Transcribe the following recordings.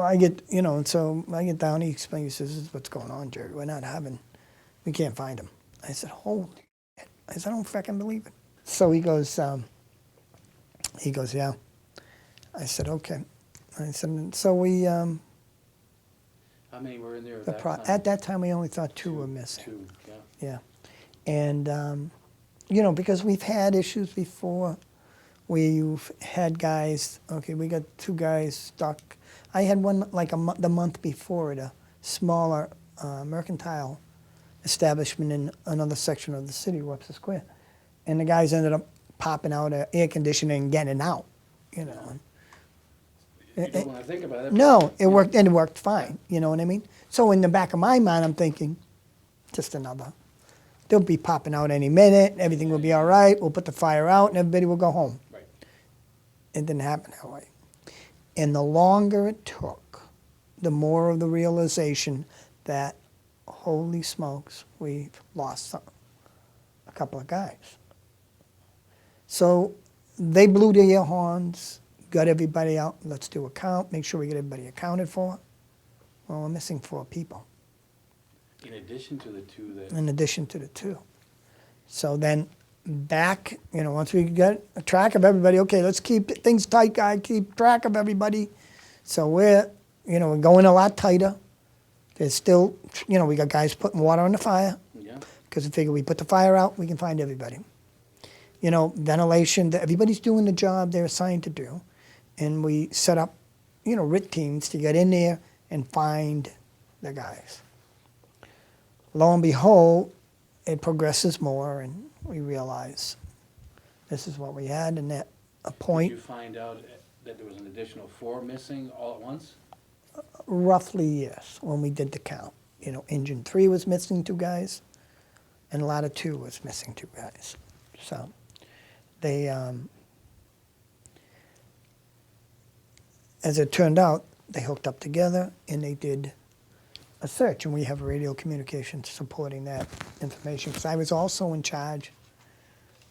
I get, and so I get down, he explains, he says, this is what's going on, Jerry. We can't find him. I said, holy shit. I said, I don't fucking believe it. So he goes, yeah. I said, okay. I said, so we, How many were in there at that time? at that time we only thought two were missing. Two, yeah. Yeah. And, because we've had issues before where you've had guys, okay, we got two guys stuck. I had one like the month before at a smaller mercantile establishment in another section of the city, Webster Square. And the guys ended up popping out air conditioning and getting out, You don't want to think about it. No, it worked, and it worked fine, you know what I mean? So in the back of my mind, I'm thinking, just another. They'll be popping out any minute, everything will be all right, we'll put the fire out, and everybody will go home. Right. It didn't happen that way. And the longer it took, the more of the realization that, holy smokes, we've lost a couple of guys. So they blew the air horns, got everybody out, let's do a count, make sure we get everybody accounted for. Well, we're missing 4 people. In addition to the two that... In addition to the 2. So then back, once we get a track of everybody, okay, let's keep things tight, guy, keep track of everybody. So we're going a lot tighter. There's still, we got guys putting water on the fire. Yeah. Because we figure we put the fire out, we can find everybody. Ventilation, everybody's doing the job they're assigned to do. And we set up, RIT teams to get in there and find the guys. Lo and behold, it progresses more, and we realize this is what we had, and at a point... Did you find out that there was an additional 4 missing all at once? Roughly, yes, when we did the count. Engine 3 was missing 2 guys, and ladder 2 was missing 2 guys. So they, as it turned out, they hooked up together, and they did a search, and we have radio communications supporting that information, because I was also in charge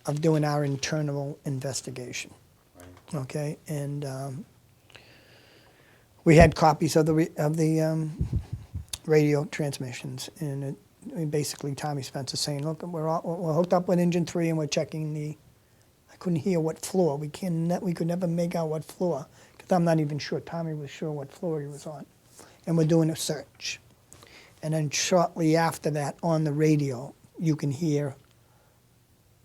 of doing our internal investigation. Right. Okay, and we had copies of the radio transmissions, and basically Tommy Spencer saying, "Look, we're hooked up with engine 3, and we're checking the." I couldn't hear what floor. We could never make out what floor, because I'm not even sure Tommy was sure what floor he was on, and we're doing a search. And then shortly after that, on the radio, you can hear,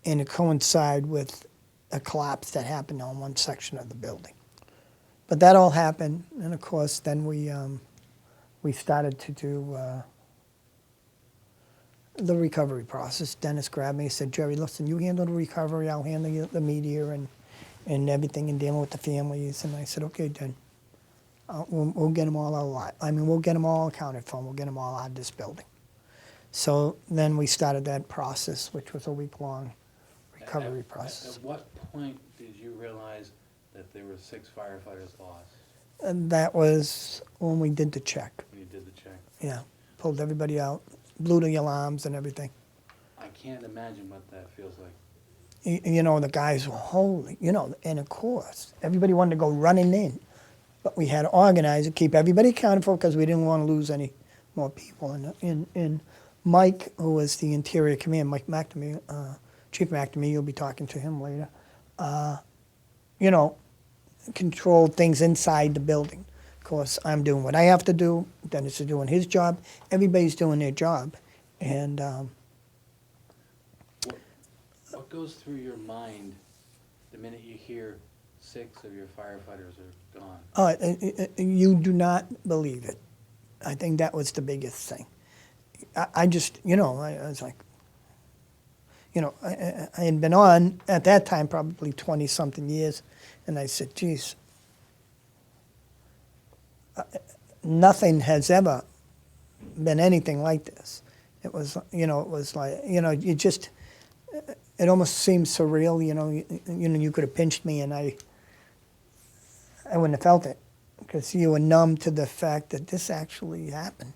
and it coincide with a collapse that happened on one section of the building. But that all happened, and of course, then we started to do the recovery process. Dennis grabbed me and said, "Jerry, listen, you handle the recovery, I'll handle the media and everything, and dealing with the families." And I said, "Okay, then. We'll get them all out. We'll get them all accounted for. We'll get them all out of this building." So then we started that process, which was a week-long recovery process. At what point did you realize that there were 6 firefighters lost? And that was when we did the check. When you did the check? Yeah, pulled everybody out, blew the alarms and everything. I can't imagine what that feels like. The guys were holy, and of course, everybody wanted to go running in. But we had to organize it, keep everybody accounted for, because we didn't want to lose any more people. And Mike, who was the Interior Command, Mike McNamee, Chief McNamee, you'll be talking to him later, controlled things inside the building. Of course, I'm doing what I have to do, Dennis is doing his job, everybody's doing their job. And what goes through your mind the minute you hear 6 of your firefighters are gone? You do not believe it. I think that was the biggest thing. I just, I was like, I had been on, at that time, probably 20-something years, and I said, geez, nothing has ever been anything like this. It was, it was like, you just, it almost seemed surreal, you could have pinched me and I wouldn't have felt it, because you were numb to the fact that this actually happened.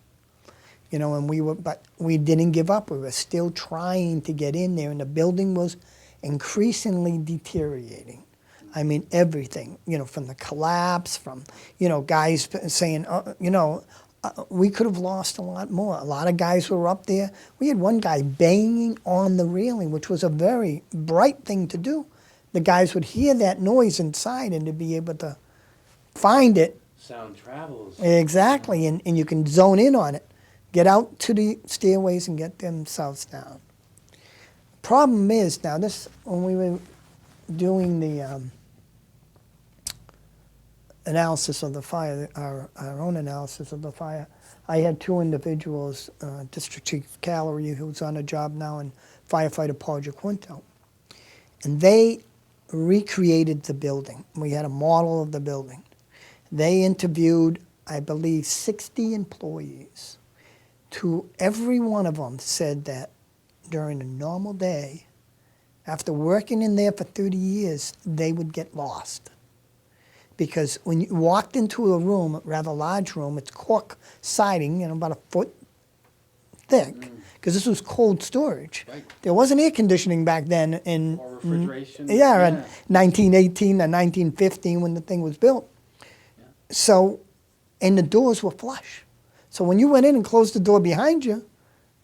And but we didn't give up. We were still trying to get in there, and the building was increasingly deteriorating. I mean, everything, from the collapse, from, guys saying, we could have lost a lot more. A lot of guys were up there. We had one guy banging on the railing, which was a very bright thing to do. The guys would hear that noise inside and to be able to find it. Sound travels. Exactly, and you can zone in on it. Get out to the stairways and get themselves down. Problem is, now this, when we were doing the analysis of the fire, our own analysis of the fire, I had two individuals, District Chief Callery, who's on a job now, and firefighter Paul Jaquinto. And they recreated the building. We had a model of the building. They interviewed, I believe, 60 employees. Every one of them said that during a normal day, after working in there for 30 years, they would get lost. Because when you walked into a room, a rather large room, it's cork siding, about a foot thick, because this was cold storage. Right. There wasn't air conditioning back then in Or refrigeration. in 1918 and 1915 when the thing was built. Yeah. So, and the doors were flush. So when you went in and closed the door behind you,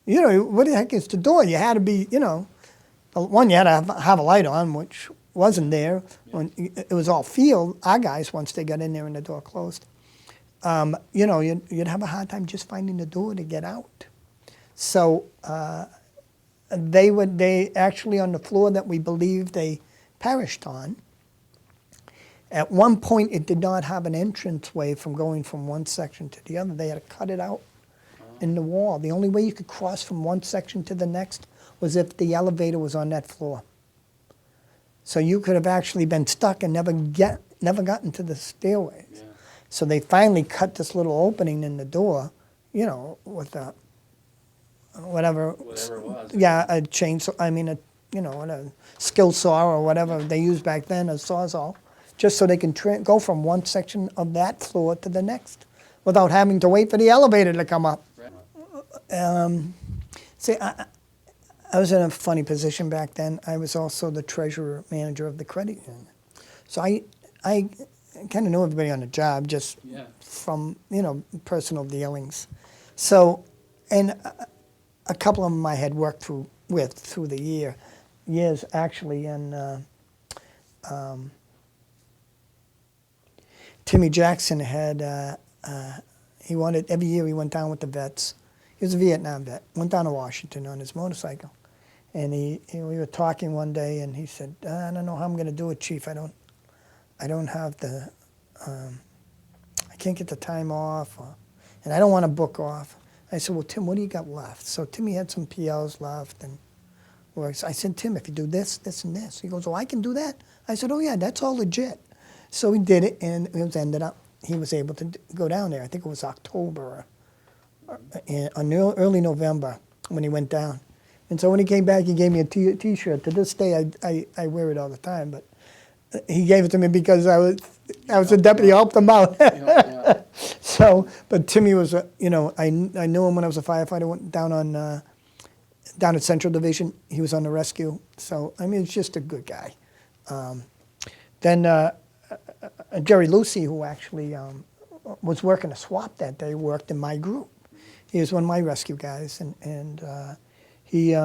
what the heck is the door? You had to be, one, you had to have a light on, which wasn't there. Yeah. When it was all field, our guys, once they got in there and the door closed, you'd have a hard time just finding the door to get out. So they actually, on the floor that we believe they perished on, at one point it did not have an entranceway from going from one section to the other. They had to cut it out in the wall. The only way you could cross from one section to the next was if the elevator was on that floor. So you could have actually been stuck and never gotten to the stairways. Yeah. So they finally cut this little opening in the door, with a whatever Whatever it was. yeah, a chainsaw. I mean, a skill saw or whatever they used back then, a sawzall, just so they can go from one section of that floor to the next without having to wait for the elevator to come up. Right. See, I was in a funny position back then. I was also the treasurer manager of the credit union. So I kind of knew everybody on the job just from, personal dealings. So, and a couple of them I had worked through the years actually, and Timmy Jackson had, he wanted, every year he went down with the vets. He was a Vietnam vet, went down to Washington on his motorcycle. And we were talking one day, and he said, I don't know how I'm going to do it, Chief. I don't have the, I can't get the time off, and I don't want to book off. I said, well, Tim, what do you got left? So Timmy had some PLs left, and works. I said, Tim, if you do this, this, and this. He goes, oh, I can do that? I said, oh, yeah, that's all legit. So he did it, and he was able to go down there. I think it was October or early November when he went down. And so when he came back, he gave me a T-shirt. To this day, I wear it all the time. But he gave it to me because I was a deputy, helped him out. Yeah. So, but Timmy was, I knew him when I was a firefighter. Went down at Central Division. He was on the rescue. So I mean, it's just a good guy. Then Jerry Lucy, who actually was working a swap that day, worked in my group. He was one of my rescue guys, and he,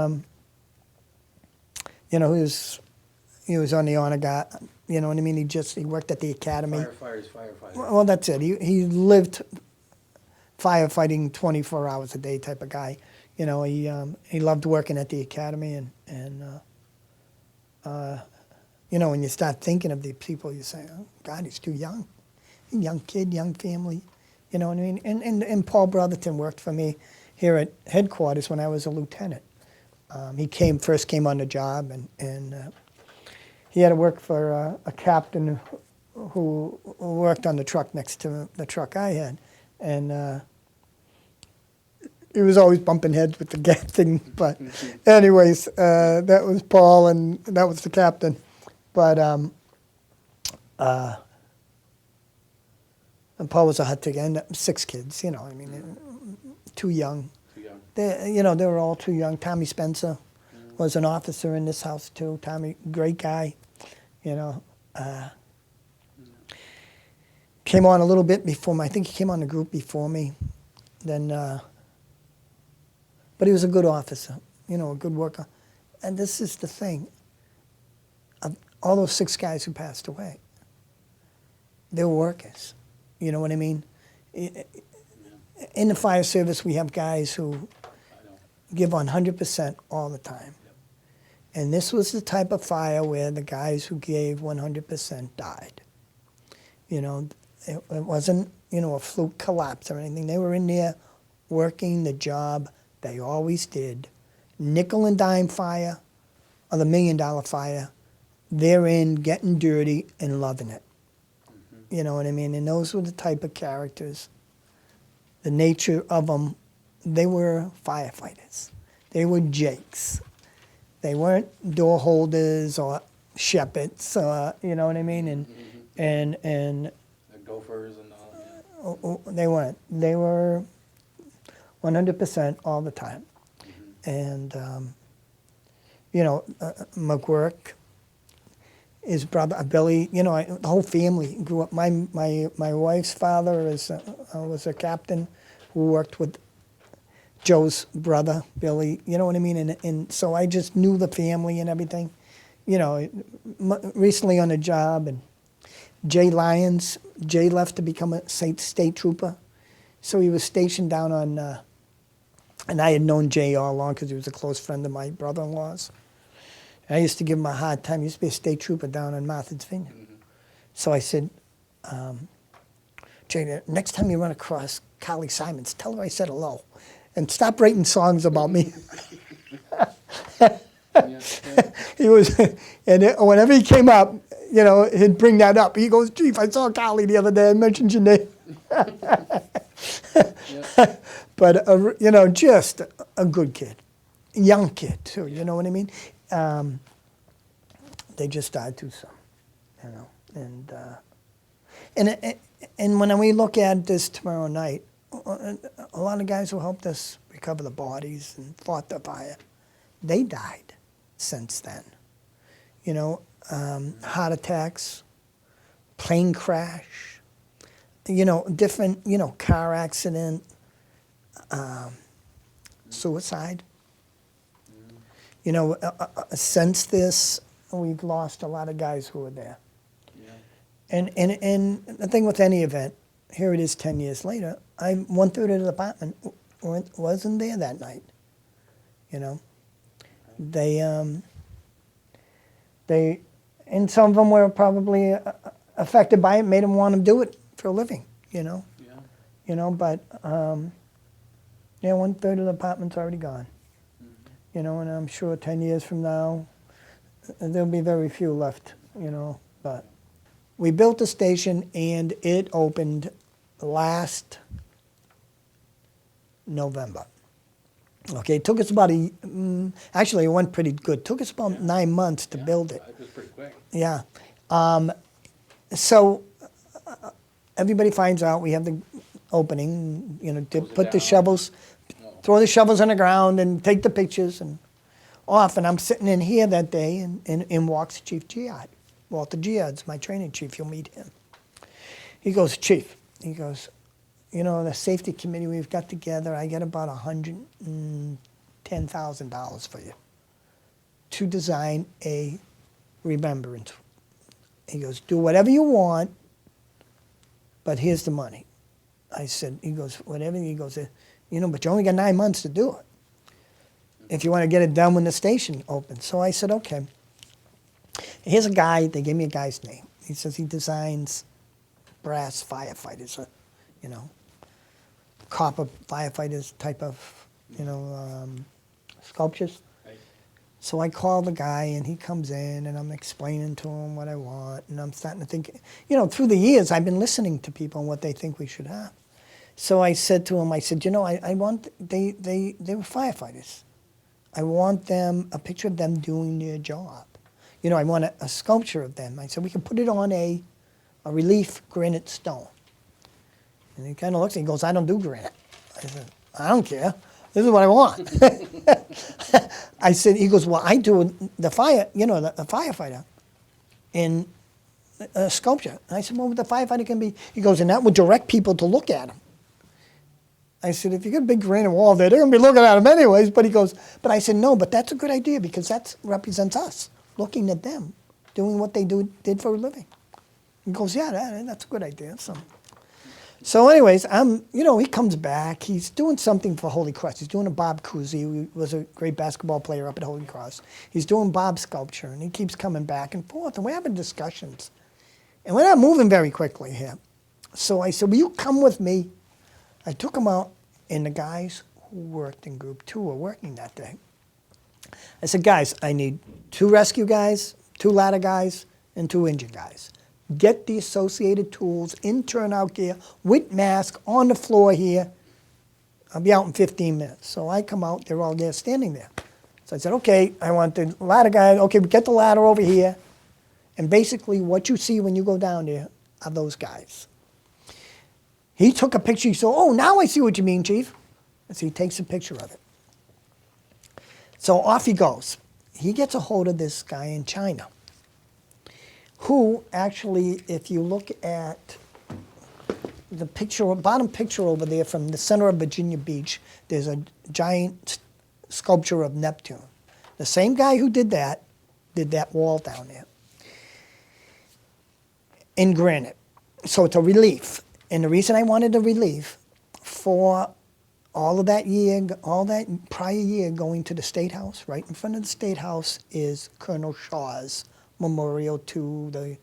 he was on the honor guard. You know what I mean? He worked at the academy. Firefighters. Well, that's it. He lived firefighting 24 hours a day type of guy. He loved working at the academy, and when you start thinking of the people, you say, oh God, he's too young. Young kid, young family. You know what I mean? And Paul Brotherton worked for me here at headquarters when I was a lieutenant. He first came on the job, and he had to work for a captain who worked on the truck next to the truck I had. And he was always bumping heads with the captain. But anyways, that was Paul, and that was the captain. But and Paul was a hot ticket, and 6 kids, too young. They were all too young. Tommy Spencer was an officer in this house too. Tommy, great guy, Came on a little bit before me. I think he came on the group before me. Then, but he was a good officer, you know, a good worker. And this is the thing. Of all those 6 guys who passed away, they were workers. You know what I mean? In the fire service, we have guys who give 100% all the time. And this was the type of fire where the guys who gave 100% died. You know, it wasn't, you know, a fluke collapse or anything. They were in there working the job they always did. Nickel and dime fire or the $1 million fire, they're in getting dirty and loving it. You know what I mean? And those were the type of characters, the nature of them. They were firefighters. They were jakes. They weren't door holders or shepherds, you know what I mean? And The gophers and all, yeah. they weren't. They were 100% all the time. And, you know, McGurk, his brother, Billy, you know, the whole family grew up. My wife's father was a captain who worked with Joe's brother, Billy, you know what I mean? And so I just knew the family and everything. You know, recently on a job, and Jay Lyons, Jay left to become a state trooper. So he was stationed down on, and I had known Jay all along because he was a close friend of my brother-in-law's. And I used to give him a hard time. He used to be a state trooper down on Martha's Vineyard. So I said, Jay, next time you run across Carly Simons, tell her I said hello. And stop writing songs about me. He was, and whenever he came up, you know, he'd bring that up. He goes, Chief, I saw Carly the other day. I mentioned your name. But, you know, just a good kid. Young kid, too, you know what I mean? They just died too soon, you know. And when we look at this tomorrow night, a lot of guys who helped us recover the bodies and fought the fire, they died since then. You know, heart attacks, plane crash, you know, different, you know, car accident, suicide. You know, since this, we've lost a lot of guys who were there. Yeah. And the thing with any event, here it is 10 years later, 1/3 of the department wasn't there that night. You know, they, and some of them were probably affected by it, made them want to do it for a living, you know. Yeah. You know, but, yeah, 1/3 of the department's already gone. You know, and I'm sure 10 years from now, there'll be very few left, you know, but we built the station and it opened last November. Okay, it took us about actually it went pretty good. It took us about 9 months to build it. It was pretty quick. Yeah. So everybody finds out we have the opening, you know, to put the shovels, throw the shovels on the ground and take the pictures and off. And I'm sitting in here that day and in walks Chief Giard. Walter Giard's my training chief. You'll meet him. He goes, Chief, he goes, you know, the safety committee we've got together, I get about $110,000 for you to design a remembrance. He goes, do whatever you want, but here's the money. I said, he goes, whatever. He goes, you know, but you only got 9 months to do it if you want to get it done when the station opens. So I said, okay. Here's a guy, they gave me a guy's name. He says he designs brass firefighters, you know, copper firefighters type of, you know, sculptures. Right. So I call the guy and he comes in and I'm explaining to him what I want and I'm starting to think, you know, through the years I've been listening to people and what they think we should have. So I said to him, I said, you know, I want, they were firefighters. I want them, a picture of them doing their job. You know, I want a sculpture of them. I said, we can put it on a relief granite stone. And he kind of looks and he goes, I don't do granite. I said, I don't care. This is what I want. I said, he goes, well, I do the fire, you know, the firefighter. And sculpture. And I said, well, the firefighter can be, he goes, and that would direct people to look at him. I said, if you got a big granite wall there, they're going to be looking at him anyways. But he goes, but I said, no, but that's a good idea because that represents us, looking at them, doing what they did for a living. He goes, yeah, that's a good idea. So anyways, he comes back. He's doing something for Holy Cross. He's doing a Bobcousy, who was a great basketball player up at Holy Cross. He's doing Bob's sculpture, and he keeps coming back and forth, and we're having discussions. And we're not moving very quickly here. So I said, will you come with me? I took him out, and the guys who worked in Group 2 were working that day. I said, guys, I need 2 rescue guys, 2 ladder guys, and 2 engine guys. Get the associated tools in turnout gear with mask on the floor here. I'll be out in 15 minutes. So I come out, they're all there standing there. So I said, okay, I want the ladder guy. Okay, we get the ladder over here. And basically what you see when you go down there are those guys. He took a picture. He said, oh, now I see what you mean, Chief. And so he takes a picture of it. So off he goes. He gets a hold of this guy in China, who actually, if you look at the picture, bottom picture over there from the center of Virginia Beach, there's a giant sculpture of Neptune. The same guy who did that wall down there in granite. So it's a relief. And the reason I wanted a relief for all of that year, all that prior year going to the State House, right in front of the State House is Colonel Shaw's memorial to the,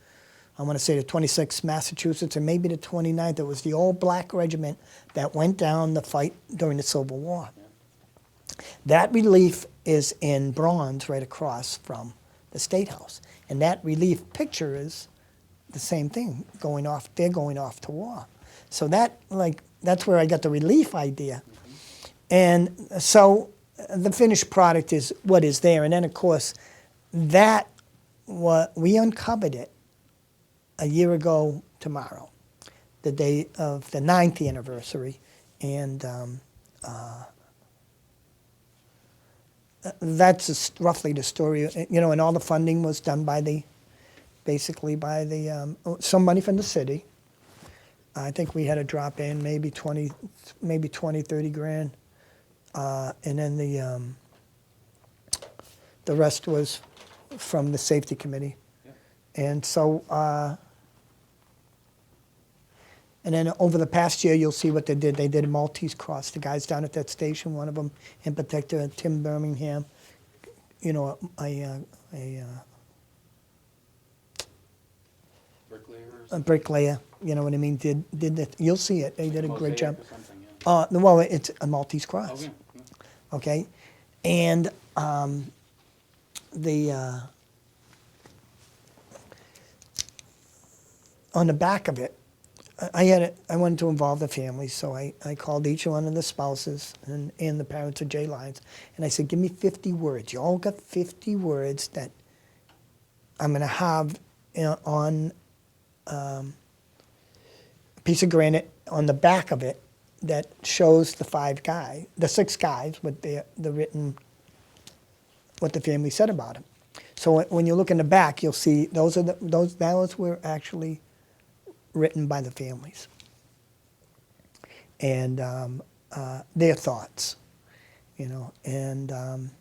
I want to say the 26th Massachusetts and maybe the 29th. It was the all-black regiment that went down the fight during the Civil War. That relief is in bronze right across from the State House. And that relief picture is the same thing, they're going off to war. So that's where I got the relief idea. And so the finished product is what is there. And then, of course, we uncovered it a year ago tomorrow, the day of the 9th anniversary. And that's roughly the story. And all the funding was done by some money from the city. I think we had to drop in maybe 20, 30 grand. And then the rest was from the safety committee. Yeah. And so, and then over the past year, you'll see what they did. They did a Maltese Cross. The guys down at that station, one of them in particular, Tim Birmingham, a bricklayer, you know what I mean, did that. You'll see it. They did a great job. Yeah. Well, it's a Maltese Cross. Okay. Okay, and on the back of it, I wanted to involve the families, so I called each one of the spouses and the parents of Jay Lyons, and I said, give me 50 words. You all got 50 words that I'm going to have on a piece of granite on the back of it that shows the 6 guys with the written, what the family said about him. So when you look in the back, you'll see those were actually written by the families and their thoughts, And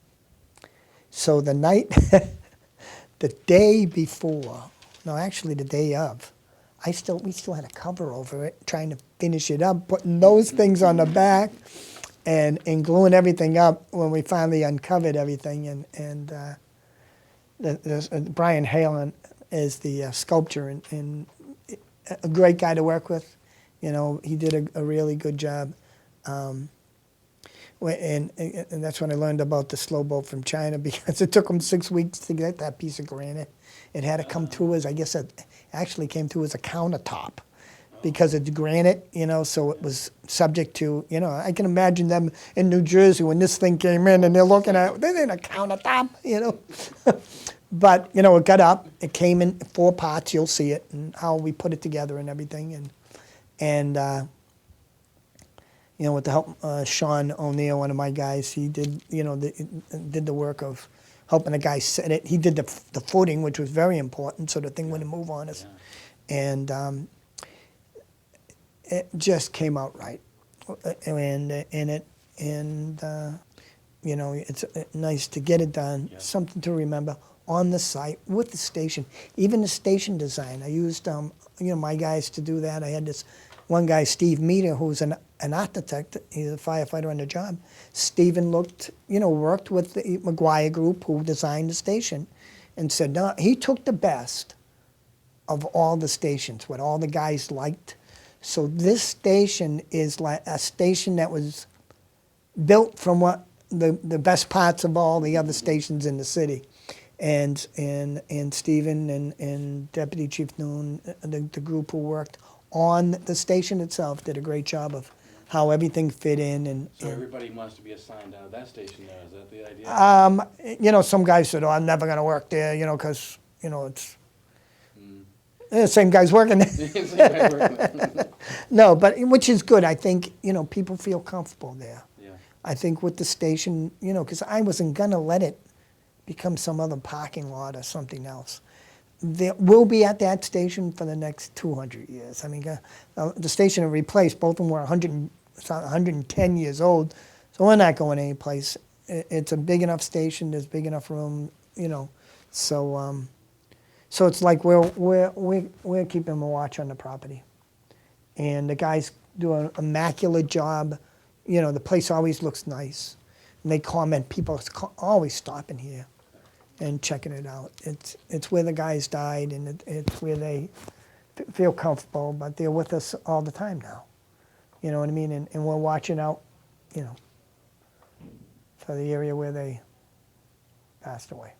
so the night, the day before, no, actually the day of, we still had a cover over it, trying to finish it up, putting those things on the back, and gluing everything up when we finally uncovered everything. And Brian Halen is the sculptor and a great guy to work with. He did a really good job. And that's when I learned about the slow boat from China, because it took them 6 weeks to get that piece of granite. It had to come to us, I guess it actually came to as a countertop because it's granite, so it was subject to, I can imagine them in New Jersey when this thing came in and they're looking at it, they're in a countertop, But, it got up, it came in 4 parts, you'll see it, and how we put it together and everything. And with the help of Sean O'Neill, one of my guys, he did, did the work of helping the guy set it. He did the footing, which was very important, so the thing wouldn't move on us. Yeah. And it just came out right. You know, it's nice to get it done, Yeah. something to remember on the site with the station. Even the station design, I used you know, my guys to do that. I had this one guy, Steve Meter, who's an architect. He's a firefighter on the job. Steven worked with the McGuire Group, who designed the station, and said, no, he took the best of all the stations, what all the guys liked. So this station is like a station that was built from what the best parts of all the other stations in the city. And Stephen and Deputy Chief Noon, the group who worked on the station itself, did a great job of how everything fit in. So everybody wants to be assigned out of that station there, is that the idea? You know, some guys said, oh, I'm never going to work there, you know, because, you know, it's the same guys working there. It's like I work with- No, but which is good. I think, you know, people feel comfortable there. Yeah. I think with the station, you know, because I wasn't going to let it become some other parking lot or something else. We'll be at that station for the next 200 years. I mean, the station will replace, both of them were 110 years old, so we're not going anyplace. It's a big enough station, there's big enough room, you know, so it's like we're keeping a watch on the property. And the guys do an immaculate job. You know, the place always looks nice. And they comment, people are always stopping here and checking it out. It's where the guys died, and it's where they feel comfortable, but they're with us all the time now. You know what I mean? And we're watching out, you know, for the area where they passed away.